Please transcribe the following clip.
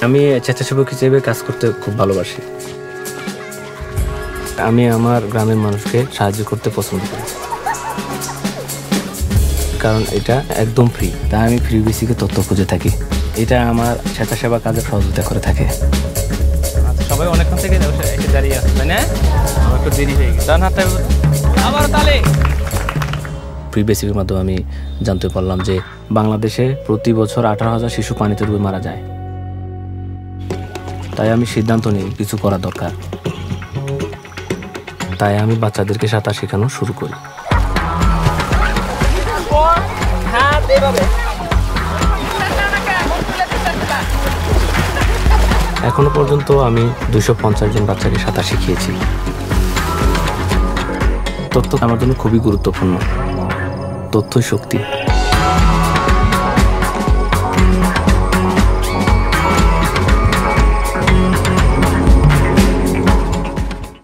আমি স্বেচ্ছাসেবক হিসেবে কাজ করতে খুব ভালোবাসি। আমি আমার গ্রামের মানুষকে সাহায্য করতে পছন্দ করি, কারণ এটা একদম ফ্রি। তাই আমি ফ্রি বেসিকে তথ্য খুঁজে থাকি। এটা আমার স্বেচ্ছাসেবা কাজে সহযোগিতা করে থাকে। সবাই অনেকক্ষণ থেকে এসে দাঁড়িয়ে আছে, তাই না? আমার একটু দেরি হয়ে গেছে। ডান হাতটা আবার তালে। ফ্রি বেসিকের মাধ্যমে আমি জানতে পারলাম যে বাংলাদেশে প্রতি বছর 18,000 শিশু পানিতে ডুবে মারা যায়। তাই আমি সিদ্ধান্ত নিই কিছু করা দরকার। তাই আমি বাচ্চাদেরকে সাঁতার শেখানো শুরু করি। এখনো পর্যন্ত আমি 250 জন বাচ্চাকে সাঁতার শিখিয়েছি। তথ্য আমার জন্য খুবই গুরুত্বপূর্ণ। তথ্যই শক্তি।